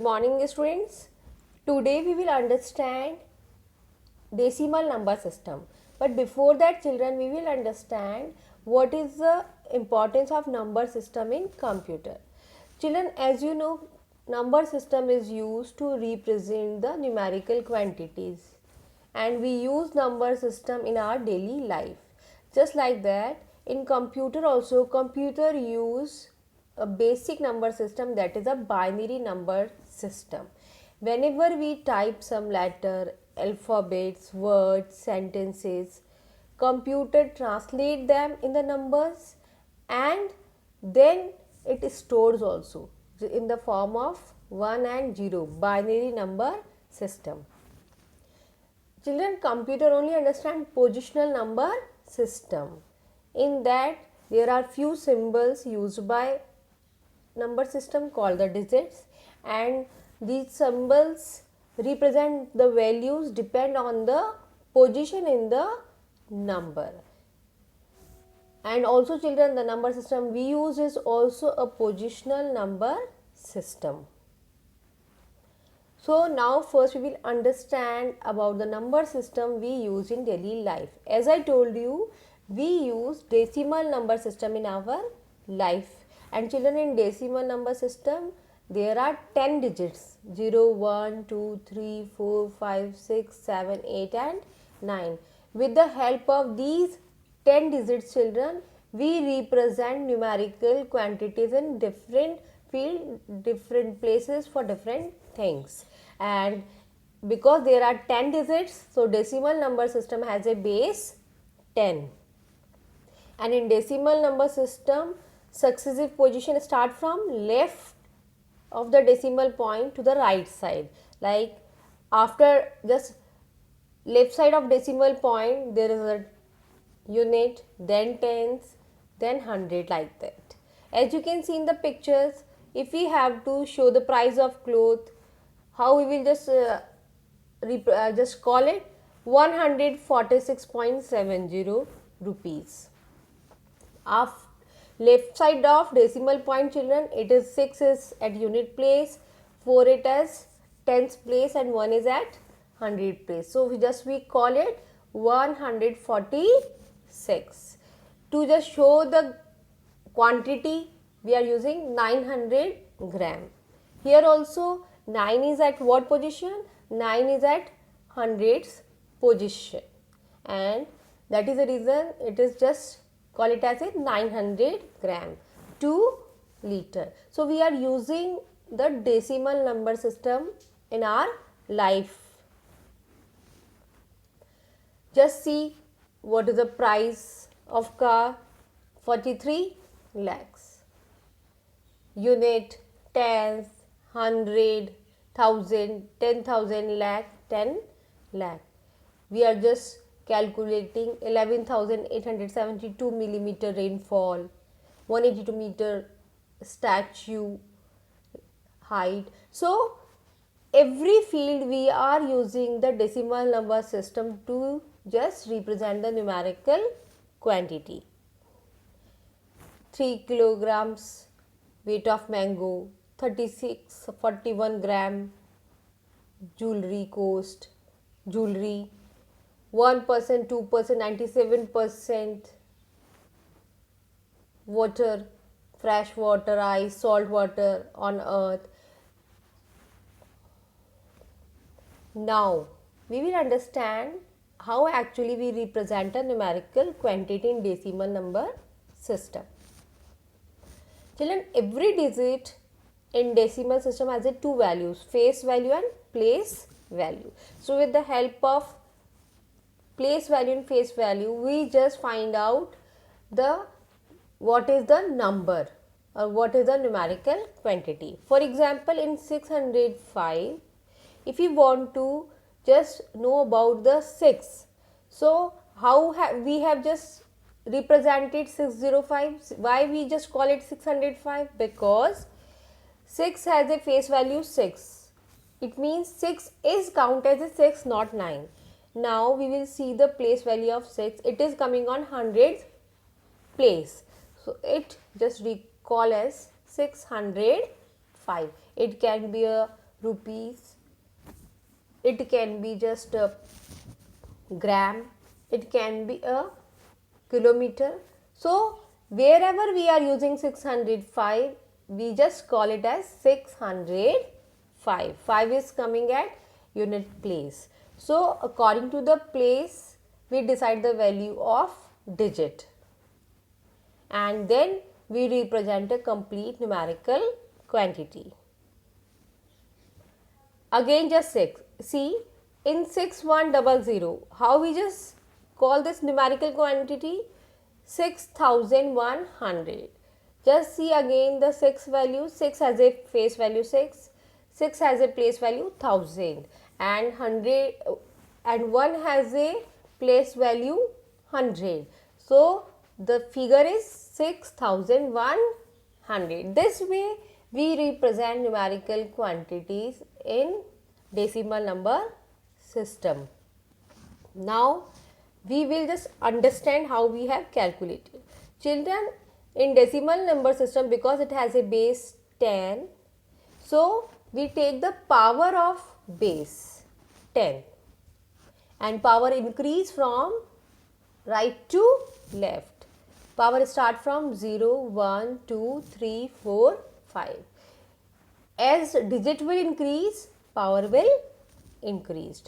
Good morning students. Today we will understand decimal number system. But before that children, we will understand what is the importance of number system in computer. Children, as you know, number system is used to represent the numerical quantities, and we use number system in our daily life. Just like that, in computer also, computer use a basic number system, that is a binary number system. Whenever we type some letter, alphabets, words, sentences, computer translate them in the numbers, and then it stores also in the form of 1 and 0, binary number system. Children, computer only understand positional number system. In that there are few symbols used by number system called the digits, and these symbols represent the values depend on the position in the number. And also children, the number system we use is also a positional number system. So now first we will understand about the number system we use in daily life. As I told you, we use decimal number system in our life. And children, in decimal number system there are 10 digits: 0, 1, 2, 3, 4, 5, 6, 7, 8 and 9. With the help of these 10 digits children, we represent numerical quantities in different field, different places for different things. And because there are 10 digits, so decimal number system has a base 10. And in decimal number system, successive position start from left of the decimal point to the right side. Like after just left side of decimal point, there is a unit, then tens, then hundred, like that. As you can see in the pictures, if we have to show the price of cloth, how we will just call it 146.70 rupees. After left side of decimal point children, it is 6 is at unit place, 4 it as tens place, and 1 is at hundred place. So we call it 146. To just show the quantity, we are using 900 gram. Here also 9 is at what position? 9 is at hundreds position, and that is the reason it is just call it as a 900 gram, 2 liter. So we are using the decimal number system in our life. Just see what is the price of car: 43 lakhs. Unit, tens, hundred, thousand, 10,000, lakh, 10 lakh. We are just calculating 11,872 millimeter rainfall, 182 meter statue height. So every field we are using the decimal number system to just represent the numerical quantity. 3 kilograms weight of mango, 41 gram jewelry cost, jewelry, 1%, 2%, 97% water, fresh water, ice, salt water on earth. Now we will understand how actually we represent a numerical quantity in decimal number system. Children, every digit in decimal system has a two values: face value and place value. So with the help of place value and face value, we just find out the what is the number or what is the numerical quantity. For example, in 605, if you want to just know about the 6, so how we have just represented 605. Why we just call it 605? Because 6 has a face value 6. It means 6 is counted as a 6, not 9. Now we will see the place value of 6. It is coming on hundreds place. So it just recall as 605. It can be a rupees, it can be just a gram, it can be a kilometer. So wherever we are using 605, we just call it as 605. 5 is coming at unit place. So according to the place, we decide the value of digit, and then we represent a complete numerical quantity. Again just 6. See, in 6100, how we just call this numerical quantity? 6100. Just see again the 6 value. 6 has a face value 6. 6 has a place value 1000, and 100 and 1 has a place value 100. So the figure is 6100. This way we represent numerical quantities in decimal number system. Now we will just understand how we have calculated. Children, in decimal number system, because it has a base 10, so we take the power of base 10 and power increase from right to left. Power start from 0, 1, 2, 3, 4, 5. As digit will increase, power will increase.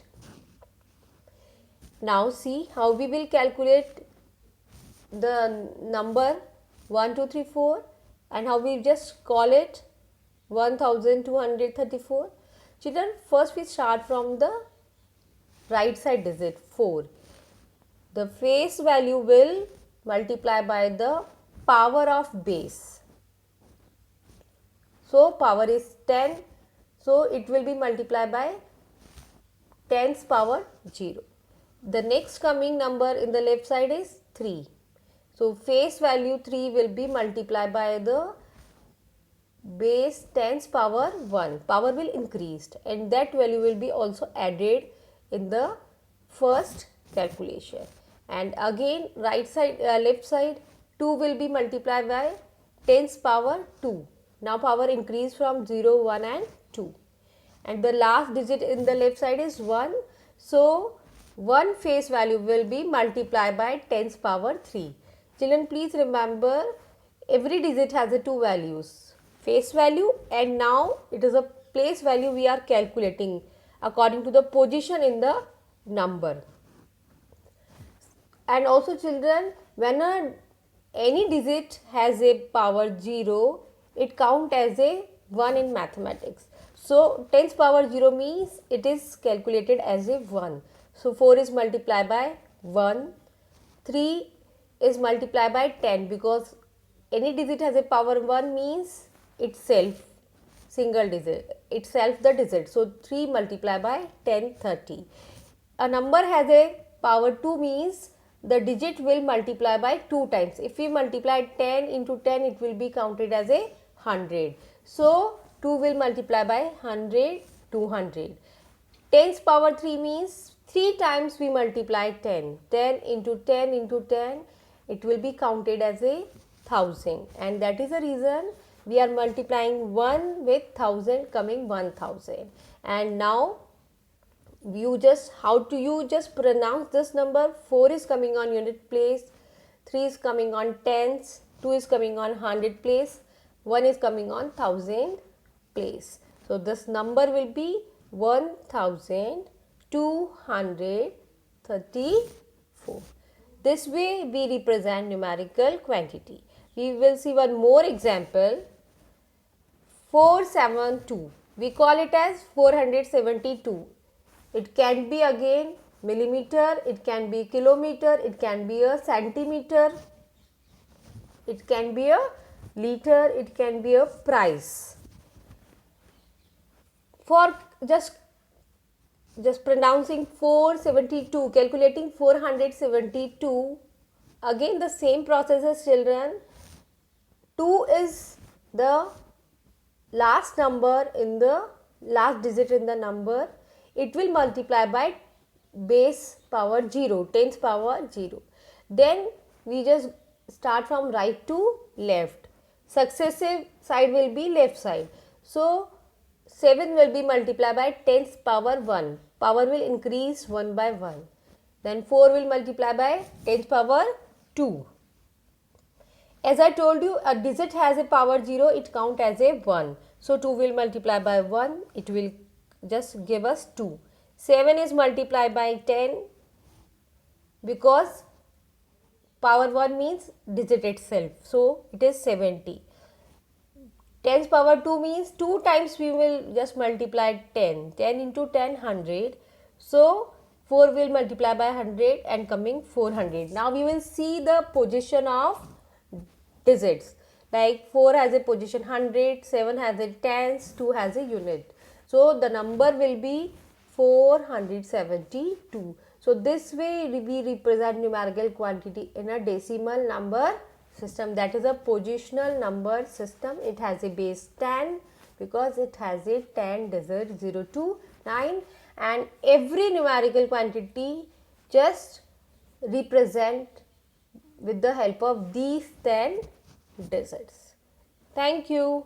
Now see how we will calculate the number 1, 2, 3, 4, and how we just call it 1234. Children, first we start from the right side digit 4. The face value will multiply by the power of base. So power is 10, so it will be multiplied by 10's power 0. The next coming number in the left side is 3. So face value 3 will be multiplied by the base 10's power 1. Power will increase, and that value will be also added in the first calculation. And again right side left side 2 will be multiplied by 10's power 2. Now power increase from 0, 1 and 2. And the last digit in the left side is 1. So 1 face value will be multiplied by 10's power 3. Children, please remember, every digit has a 2 values, face value, and now it is a place value we are calculating according to the position in the number. And also children, when any digit has a power 0, it count as a 1 in mathematics. So 10's power 0 means it is calculated as a 1. So 4 is multiplied by 1, 3 is multiplied by 10, because any digit has a power 1 means itself single digit, itself the digit. So 3 multiplied by 10, 30. A number has a power 2 means the digit will multiply by 2 times. If we multiply 10 into 10, it will be counted as a 100. So 2 will multiply by 100, 200. 10's power 3 means 3 times we multiply 10. 10 into 10 into 10, it will be counted as a 1000, and that is the reason we are multiplying 1 with 1000, coming 1000. And now you just, how do you just pronounce this number? 4 is coming on unit place, 3 is coming on tens, 2 is coming on 100 place, 1 is coming on 1000 place. So this number will be 1234. This way we represent numerical quantity. We will see one more example. 472. We call it as 472. It can be again millimeter, it can be kilometer, it can be a centimeter, it can be a liter, it can be a price. For just pronouncing 472, calculating 472, again the same process as children. 2 is the last number in the last digit in the number. It will multiply by base power 0, 10's power 0. Then we just start from right to left. Successive side will be left side. So 7 will be multiplied by 10's power 1. Power will increase 1 by 1. Then 4 will multiply by 10's power 2. As I told you, a digit has a power 0, it count as a 1. So 2 will multiply by 1, it will just give us 2. 7 is multiplied by 10 because power 1 means digit itself. So it is 70. 10's power 2 means 2 times we will just multiply 10. 10 into 10, 100. So 4 will multiply by 100 and coming 400. Now we will see the position of digits. Like 4 has a position 100, 7 has a tens, 2 has a unit. So the number will be 472. So this way we represent numerical quantity in a decimal number system, that is a positional number system. It has a base 10 because it has a 10 digit 0 to 9, and every numerical quantity just represent with the help of these 10 digits. Thank you.